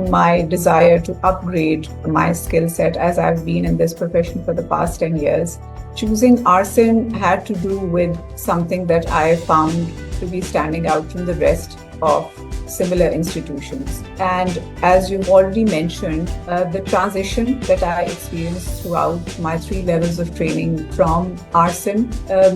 on my desire to upgrade my skill set as I've been in this profession for the past 10 years. Choosing Arsen had to do with something that I found to be standing out from the rest of similar institutions. And as you've already mentioned, the transition that I experienced throughout my 3 levels of training from Arsen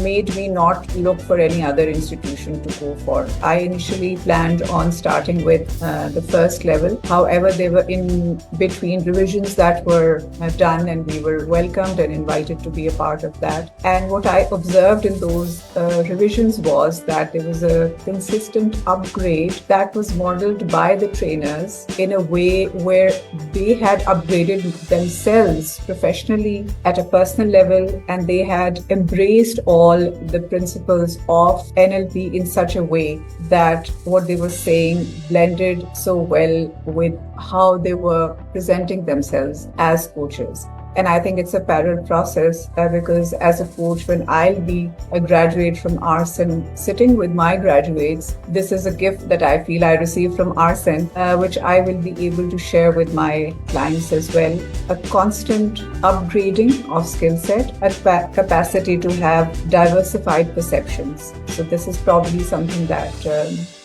made me not look for any other institution to go for. I initially planned on starting with the first level. However, there were in between revisions that were done, and we were welcomed and invited to be a part of that. And what I observed in those revisions was that there was a consistent upgrade that was modeled by the trainers in a way where they had upgraded themselves professionally at a personal level, and they had embraced all the principles of NLP in such a way that what they were saying blended so well with how they were presenting themselves as coaches. And I think it's a parallel process because as a coach, when I'll be a graduate from Arsen sitting with my graduates, this is a gift that I feel I received from Arsen, which I will be able to share with my clients as well. A constant upgrading of skill set, a capacity to have diversified perceptions. So this is probably something that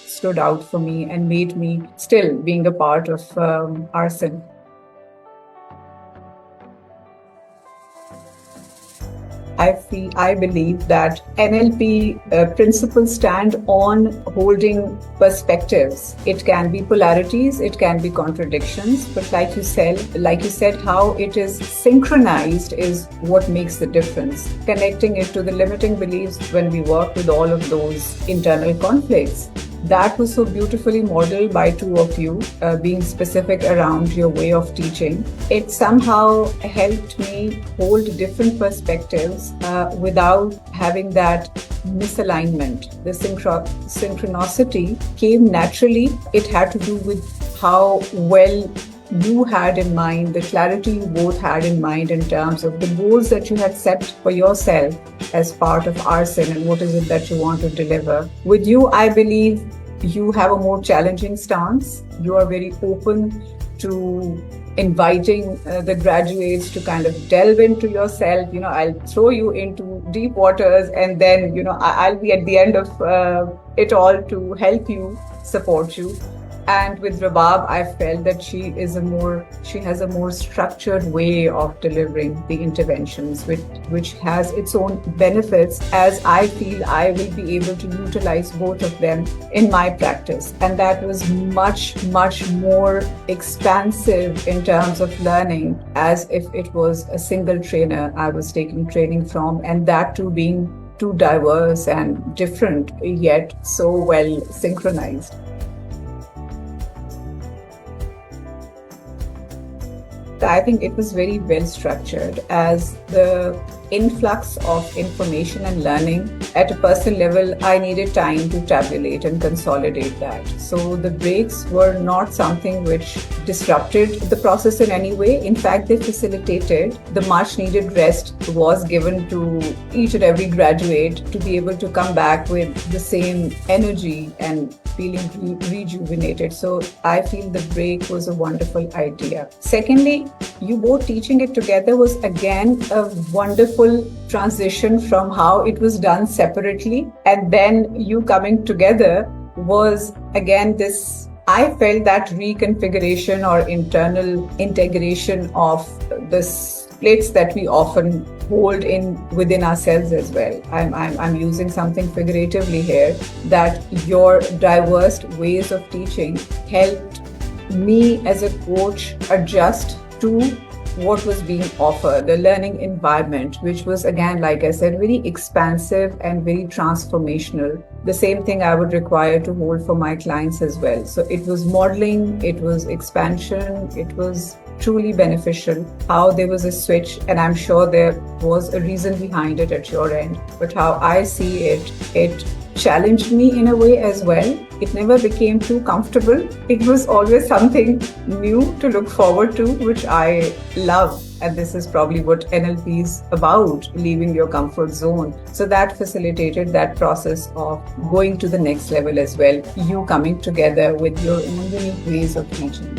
stood out for me and made me still being a part of Arsen. I believe that NLP principles stand on holding perspectives. It can be polarities, it can be contradictions, but like you said, how it is synchronized is what makes the difference. Connecting it to the limiting beliefs when we work with all of those internal conflicts. That was so beautifully modeled by 2 of you, being specific around your way of teaching. It somehow helped me hold different perspectives without having that misalignment. The synchronicity came naturally. It had to do with how well you had in mind, the clarity you both had in mind in terms of the goals that you had set for yourself as part of Arsen and what is it that you want to deliver. With you, I believe you have a more challenging stance. You are very open to inviting the graduates to kind of delve into yourself. I'll throw you into deep waters, and then, I'll be at the end of it all to help you, support you. And with Rabab, I felt that she has a more structured way of delivering the interventions, which has its own benefits, as I feel I will be able to utilize both of them in my practice. And that was much, much more expansive in terms of learning, as if it was a single trainer I was taking training from, and that too being too diverse and different, yet so well synchronized. I think it was very well structured, as the influx of information and learning at a personal level, I needed time to tabulate and consolidate that. So the breaks were not something which disrupted the process in any way. In fact, they facilitated. The much needed rest was given to each and every graduate to be able to come back with the same energy and feeling rejuvenated. So I feel the break was a wonderful idea. Secondly, you both teaching it together was again a wonderful transition from how it was done separately, and then you coming together was again this, I felt that reconfiguration or internal integration of the splits that we often hold within ourselves as well. I'm using something figuratively here, that your diverse ways of teaching helped me as a coach adjust to what was being offered, the learning environment, which was, again, like I said, very expansive and very transformational. The same thing I would require to hold for my clients as well. So it was modeling, it was expansion, it was truly beneficial. How there was a switch, and I'm sure there was a reason behind it at your end, but how I see it, it challenged me in a way as well. It never became too comfortable. It was always something new to look forward to, which I love. And this is probably what NLP is about, leaving your comfort zone. So that facilitated that process of going to the next level as well, you coming together with your own unique ways of teaching.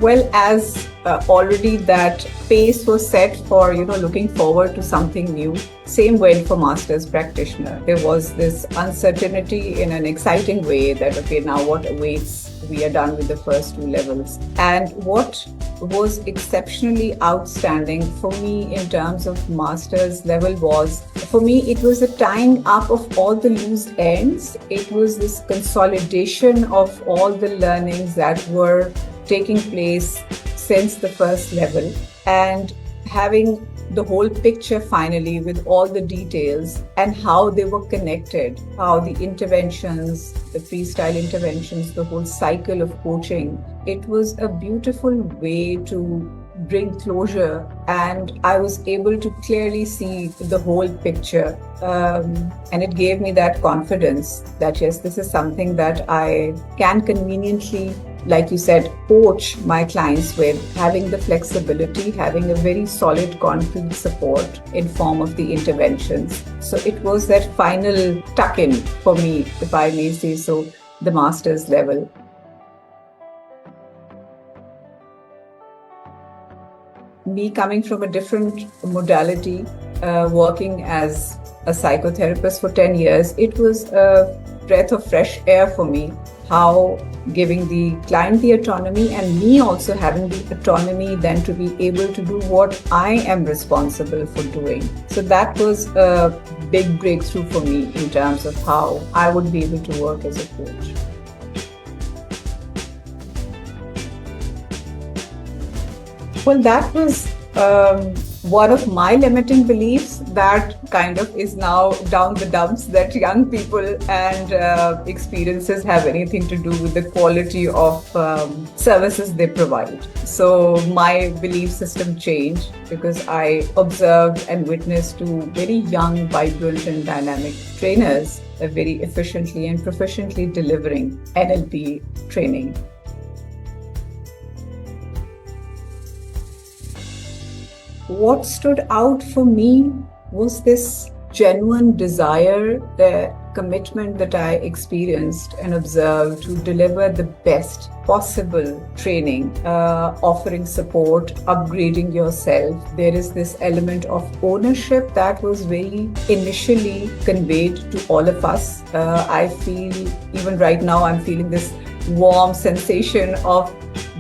Well, as already that pace was set for, looking forward to something new, same went for master's practitioner. There was this uncertainty in an exciting way that, okay, now what awaits? We are done with the first two levels. And what was exceptionally outstanding for me in terms of master's level was, for me, it was a tying up of all the loose ends. It was this consolidation of all the learnings that were taking place since the first level and having the whole picture finally with all the details and how they were connected, how the interventions, the freestyle interventions, the whole cycle of coaching. It was a beautiful way to bring closure, and I was able to clearly see the whole picture. And it gave me that confidence that yes, this is something that I can conveniently, like you said, coach my clients with, having the flexibility, having a very solid concrete support in form of the interventions. So it was that final tuck-in for me, if I may say so, the master's level. Me coming from a different modality, working as a psychotherapist for 10 years, it was a breath of fresh air for me. How giving the client the autonomy and me also having the autonomy then to be able to do what I am responsible for doing. So that was a big breakthrough for me in terms of how I would be able to work as a coach. Well, that was one of my limiting beliefs that kind of is now down the dumps, that young people and experiences have anything to do with the quality of services they provide. So my belief system changed because I observed and witnessed two very young, vibrant and dynamic trainers very efficiently and proficiently delivering NLP training. What stood out for me was this genuine desire, the commitment that I experienced and observed to deliver the best possible training, offering support, upgrading yourself. There is this element of ownership that was very initially conveyed to all of us. I feel, even right now, I'm feeling this warm sensation of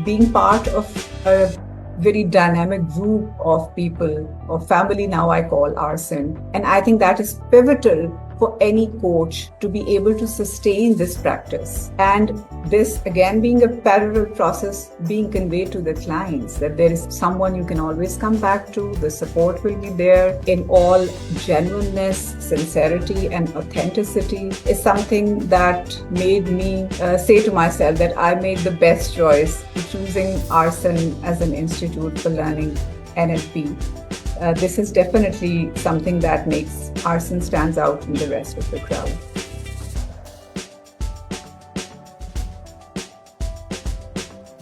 being part of a very dynamic group of people, or family now I call Arsene. And I think that is pivotal for any coach to be able to sustain this practice. And this, again, being a parallel process being conveyed to the clients, that there is someone you can always come back to, the support will be there in all genuineness, sincerity and authenticity, is something that made me say to myself that I made the best choice in choosing Arsene as an institute for learning NLP. This is definitely something that makes Arsene stands out from the rest of the crowd.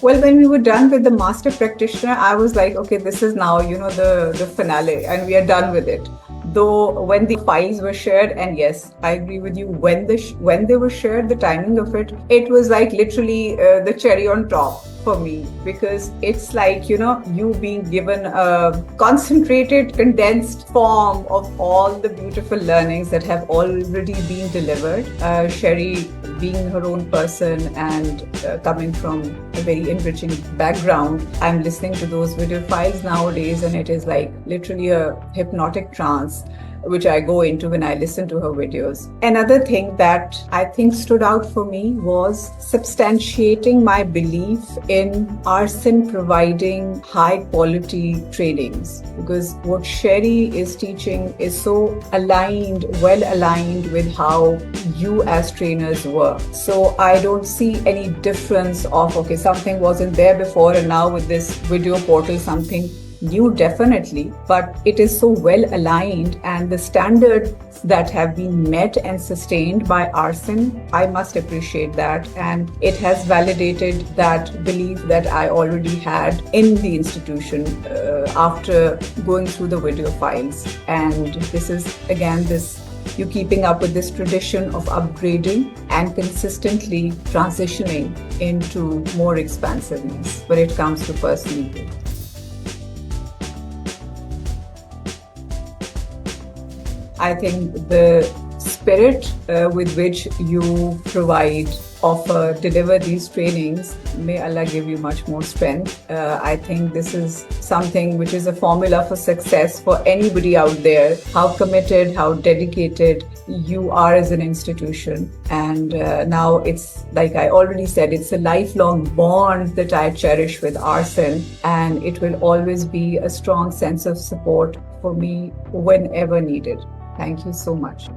Well, when we were done with the master practitioner, I was like, okay, this is now, the finale and we are done with it. Though when the files were shared, and yes, I agree with you, when they were shared, the timing of it was like literally the cherry on top for me, because it's like, you being given a concentrated, condensed form of all the beautiful learnings that have already been delivered. Sherry being her own person and coming from a very enriching background, I'm listening to those video files nowadays and it is like literally a hypnotic trance which I go into when I listen to her videos. Another thing that I think stood out for me was substantiating my belief in Arsene providing high quality trainings, because what Sherry is teaching is so well aligned with how you as trainers work. So I don't see any difference of, okay, something wasn't there before and now with this video portal something new, definitely, but it is so well aligned, and the standards that have been met and sustained by Arsene, I must appreciate that, and it has validated that belief that I already had in the institution after going through the video files. And this is again this you keeping up with this tradition of upgrading and consistently transitioning into more expansiveness when it comes to personal growth. I think the spirit with which you provide, offer, deliver these trainings, may Allah give you much more strength. I think this is something which is a formula for success for anybody out there, how committed, how dedicated you are as an institution. And now it's, like I already said, it's a lifelong bond that I cherish with ARSEN, and it will always be a strong sense of support for me whenever needed. Thank you so much.